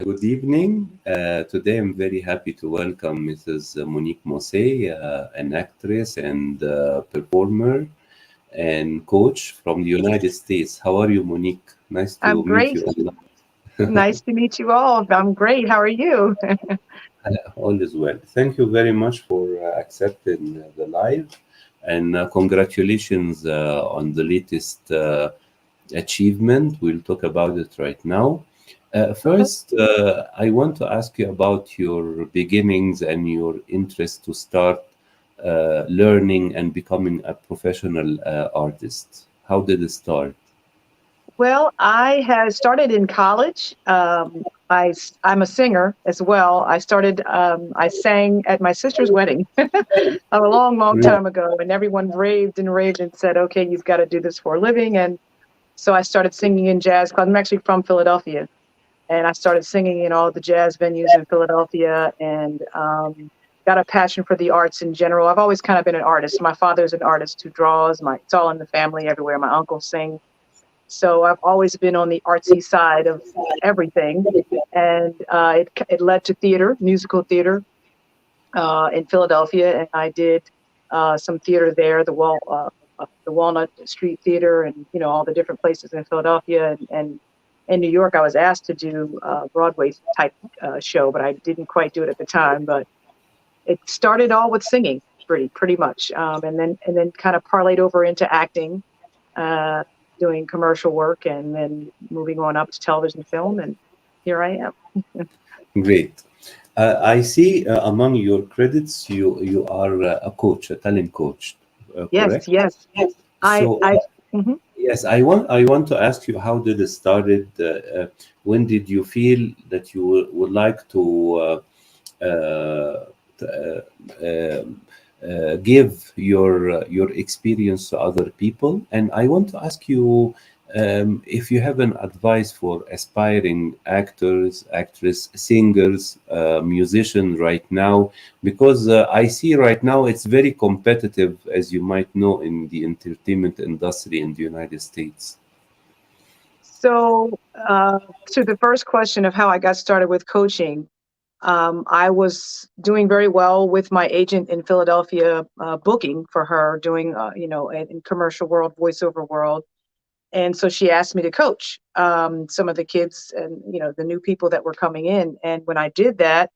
Good evening. Today I'm very happy to welcome Mrs. Monique Mosee, an actress and performer and coach from the United States. How are you, Monique? Nice I'm to meet great. you. Nice to meet you all. I'm great. How are you? All is well. Thank you very much for accepting the live, and congratulations on the latest achievement. We'll talk about it right now. Okay. First, I want to ask you about your beginnings and your interest to start learning and becoming a professional artist. How did it start? Well, I had started in college. I'm a singer as well. I sang at my sister's wedding a long, long Really? time ago, and everyone raved and raved and said, okay, you've got to do this for a living. And so I started singing in jazz clubs. I'm actually from Philadelphia. And I started singing in all the jazz venues in Philadelphia and got a passion for the arts in general. I've always kind of been an artist. My father's an artist who draws. It's all in the family everywhere. My uncles sing. So I've always been on the artsy side of everything. And it led to theater, musical theater in Philadelphia. And I did some theater there, the Walnut Street Theater, and all the different places in Philadelphia and in New York. I was asked to do a Broadway type show, but I didn't quite do it at the time. But it started all with singing, pretty much, and then kind of parlayed over into acting, uh, doing commercial work, and then moving on up to television, film, and here I am. Great. I see among your credits, you are a coach, a talent coach, Yes, correct? yes. I So I mhm. yes, I want to ask you, how did it started? When did you feel that you would like to uh, t- give your experience to other people? And I want to ask you if you have an advice for aspiring actors, actress, singers, musicians right now, because I see right now it's very competitive, as you might know, in the entertainment industry in the United States. So to the first question of how I got started with coaching. I was doing very well with my agent in Philadelphia, booking for her, doing, in commercial world, voiceover world. And so she asked me to coach some of the kids and, the new people that were coming in. And when I did that,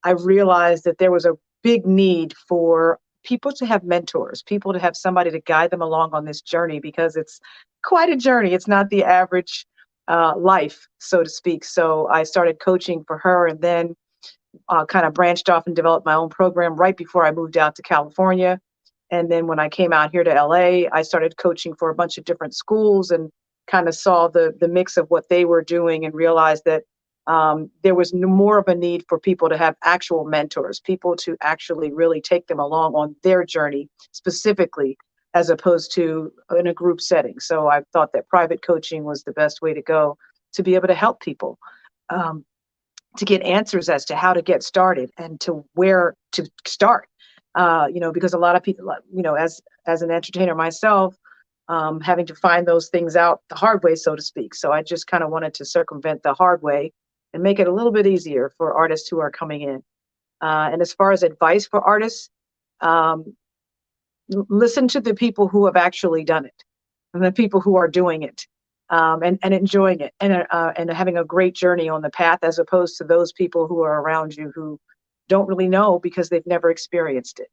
I realized that there was a big need for people to have mentors, people to have somebody to guide them along on this journey, because it's quite a journey. It's not the average life, so to speak. So I started coaching for her, and then kind of branched off and developed my own program right before I moved out to California. And then when I came out here to LA, I started coaching for a bunch of different schools and kind of saw the mix of what they were doing and realized that there was more of a need for people to have actual mentors, people to actually really take them along on their journey specifically, as opposed to in a group setting. So I thought that private coaching was the best way to go to be able to help people. Um, to get answers as to how to get started and to where to start. Because a lot of people, as an entertainer myself, having to find those things out the hard way, so to speak. So I just kind of wanted to circumvent the hard way and make it a little bit easier for artists who are coming in. And as far as advice for artists, um, listen to the people who have actually done it and the people who are doing it, and enjoying it, and having a great journey on the path, as opposed to those people who are around you who don't really know because they've never experienced it.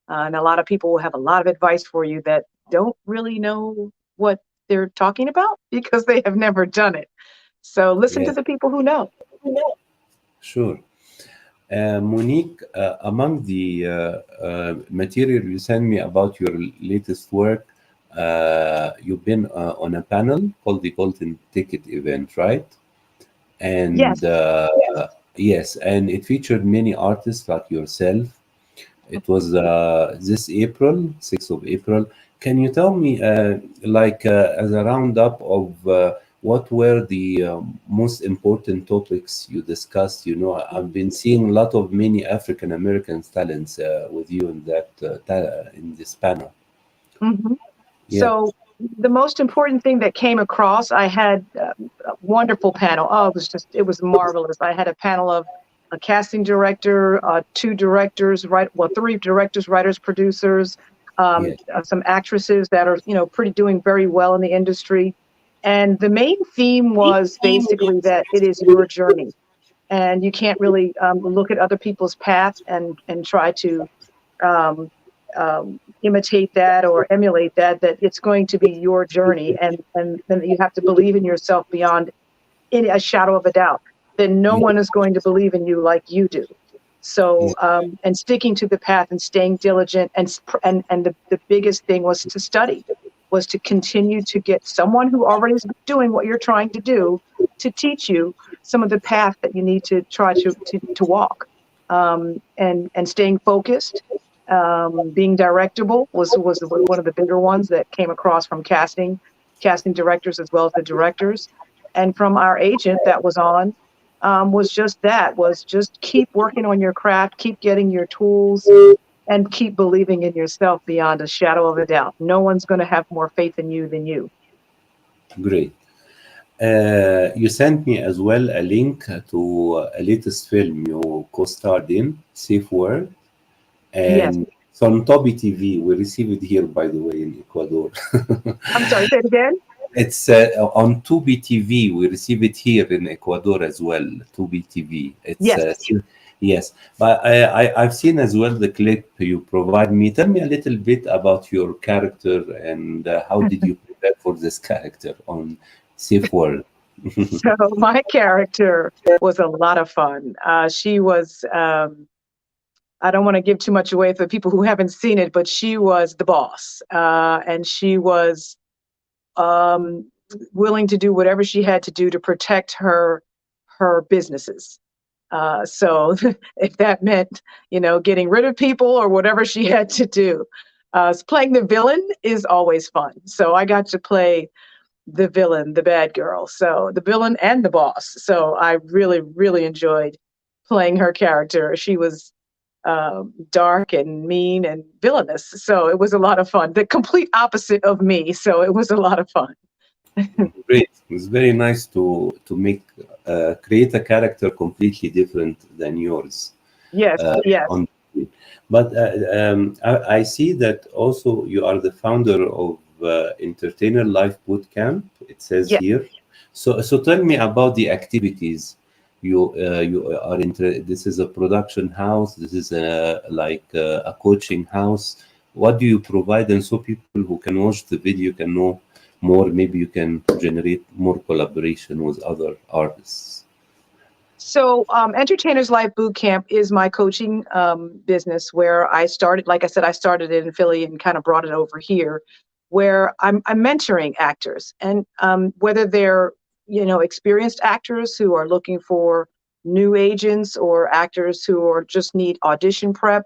And a lot of people will have a lot of advice for you that don't really know what they're talking about because they have never done it. So listen to Yes, the people who know. sure. Monique, among the material you sent me about your latest work, you've been on a panel called the Golden Ticket event, right? And Yes. yes, and it featured many artists like yourself. It was this April, 6th of April. Can you tell me, as a roundup of what were the most important topics you discussed? You know, I've been seeing a lot of many African American talents with you in that in this panel. hmm Yeah. So the most important thing that came across, I had a wonderful panel. Oh, it was marvelous. I had a panel of a casting director, two directors, three directors, writers, producers, Yeah, some actresses that are, pretty doing very well in the industry. And the main theme was basically that it is your journey, and you can't really look at other people's path and try to um, imitate that or emulate that. That it's going to be your journey, and then you have to believe in yourself beyond any a shadow of a doubt. Then no yeah, one is going to believe in you like you do. yeah, So and sticking to the path and staying diligent, and the biggest thing was to study, was to continue to get someone who already is doing what you're trying to do to teach you some of the path that you need to try to walk, and staying focused. Being directable was one of the bigger ones that came across from casting directors as well as the directors, and from our agent that was on, was just keep working on your craft, keep getting your tools, and keep believing in yourself beyond a shadow of a doubt. No one's going to have more faith in you than you. great. You sent me as well a link to a latest film you co-starred in, Safe World, Yes. and it's on Toby TV. We receive it here, by the way, in Ecuador. I'm sorry, say it again. It's on Tubi TV. We receive it here in Ecuador as well. Tubi TV. It's Yes. yes, but I've seen as well the clip you provide me. Tell me a little bit about your character and how did you prepare for this character on Safe World? So my character was a lot of fun. She was, I don't want to give too much away for people who haven't seen it, but she was the boss. And she was um, willing to do whatever she had to do to protect her businesses. So if that meant, getting rid of people or whatever she had to do, playing the villain is always fun. So I got to play the villain, the bad girl. So the villain and the boss. So I really, really enjoyed playing her character. She was dark and mean and villainous. So it was a lot of fun. The complete opposite of me. So it was a lot of fun. Great. It's very nice to make create a character completely different than yours. Yes, yes, On but I see that also you are the founder of Entertainer Life Bootcamp. It says yes. here. So tell me about the activities you are this is a production house. This is a coaching house. What do you provide? And so people who can watch the video can know more. Maybe you can generate more collaboration with other artists. So, Entertainers Life Bootcamp is my coaching business where I started. Like I said, I started it in Philly and kind of brought it over here, where I'm mentoring actors, and whether they're experienced actors who are looking for new agents, or actors who are just need audition prep,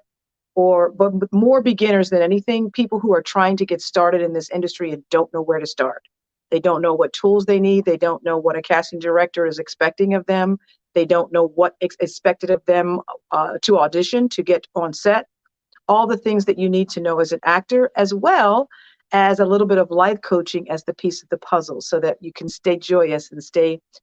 but more beginners than anything, people who are trying to get started in this industry and don't know where to start. They don't know what tools they need. They don't know what a casting director is expecting of them. They don't know what expected of them to audition, to get on set. All the things that you need to know as an actor, as well as a little bit of life coaching as the piece of the puzzle, so that you can stay joyous and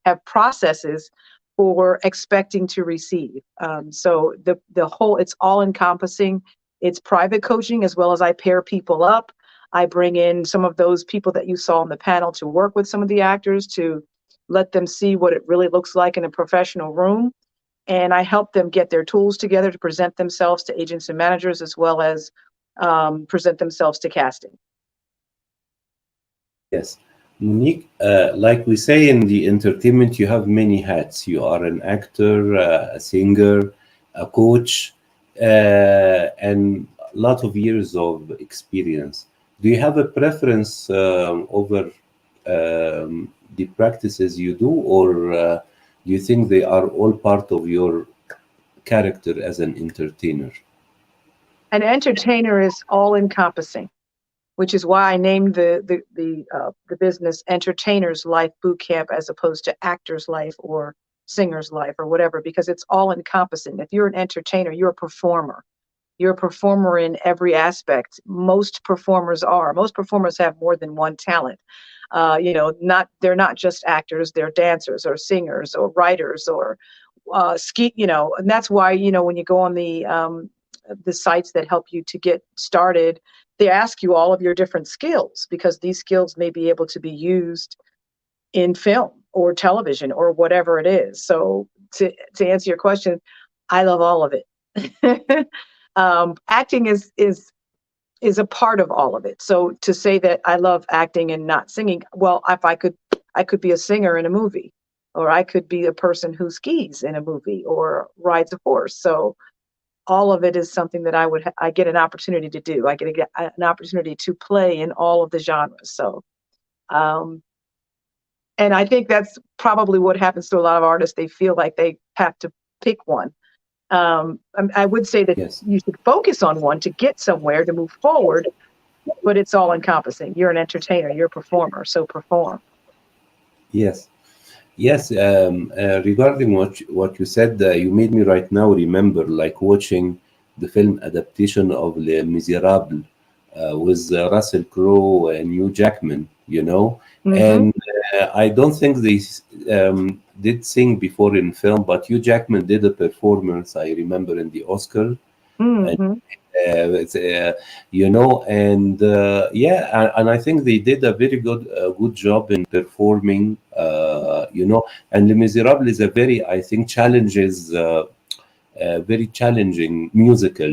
have processes for expecting to receive. So the whole, it's all encompassing. It's private coaching as well as I pair people up. I bring in some of those people that you saw on the panel to work with some of the actors, to let them see what it really looks like in a professional room. And I help them get their tools together to present themselves to agents and managers, as well as present themselves to casting. Yes. Monique, like we say in the entertainment, you have many hats. You are an actor, a singer, a coach, and a lot of years of experience. Do you have a preference over the practices you do, or do you think they are all part of your character as an entertainer? An entertainer is all encompassing, which is why I named the business Entertainers Life Bootcamp, as opposed to Actors Life or Singer's Life or whatever, because it's all encompassing. If you're an entertainer, you're a performer. You're a performer in every aspect. Most performers are. Most performers have more than one talent. They're not just actors, they're dancers or singers or writers or and that's why, when you go on the sites that help you to get started, they ask you all of your different skills, because these skills may be able to be used in film or television or whatever it is. So to answer your question, I love all of it. Acting is a part of all of it. So to say that I love acting and not singing, well, if I could be a singer in a movie, or I could be a person who skis in a movie or rides a horse. So all of it is something that I get an opportunity to do. I get an opportunity to play in all of the genres. So, and I think that's probably what happens to a lot of artists. They feel like they have to pick one. I would say that Yes. you should focus on one to get somewhere, to move forward, but it's all encompassing. You're an entertainer, you're a performer, so perform. Yes. Yes, regarding what you said, you made me right now remember like watching the film adaptation of Les Miserables with Russell Crowe and Hugh Jackman, Mm-hmm. and I don't think they did sing before in film, but Hugh Jackman did a performance, I remember, in the Oscar. And Mm-hmm. and yeah, and I think they did a very good job in performing, and Les Miserables is a very, I think, very challenging musical.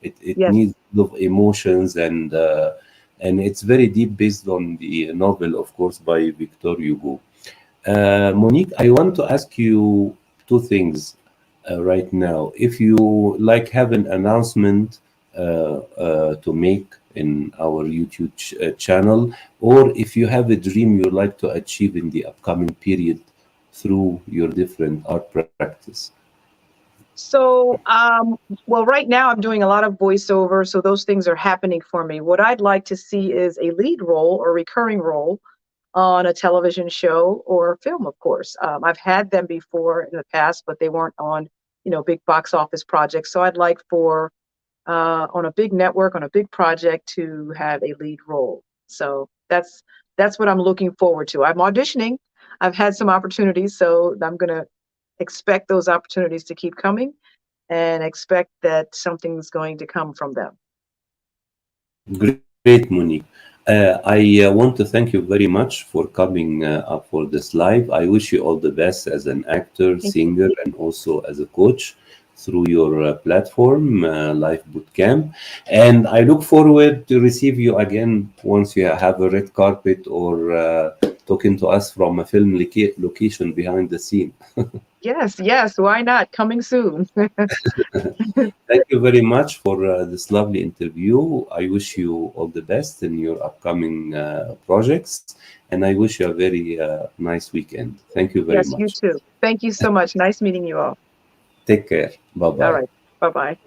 It Yes. needs a lot of emotions, and it's very deep, based on the novel, of course, by Victor Hugo. Monique, I want to ask you two things right now. If you like have an announcement to make in our YouTube channel, or if you have a dream you'd like to achieve in the upcoming period through your different art practice. So, well, right now I'm doing a lot of voiceover, so those things are happening for me. What I'd like to see is a lead role or recurring role on a television show or film, of course. I've had them before in the past, but they weren't on, big box office projects. So I'd like for on a big network, on a big project, to have a lead role. So that's what I'm looking forward to. I'm auditioning. I've had some opportunities, so I'm gonna expect those opportunities to keep coming, and expect that something's going to come from them. Great, Monique. I want to thank you very much for coming up for this live. I wish you all the best as an actor, Thank you. singer, and also as a coach through your platform, Life Bootcamp. And I look forward to receive you again once you have a red carpet, or talking to us from a film location behind the scene. Yes, yes, why not? Coming soon. Thank you very much for this lovely interview. I wish you all the best in your upcoming projects, and I wish you a very nice weekend. Thank you very Yes, you much. too. Thank you so much. Nice meeting you all. Take care. Bye All bye. right. Bye-bye.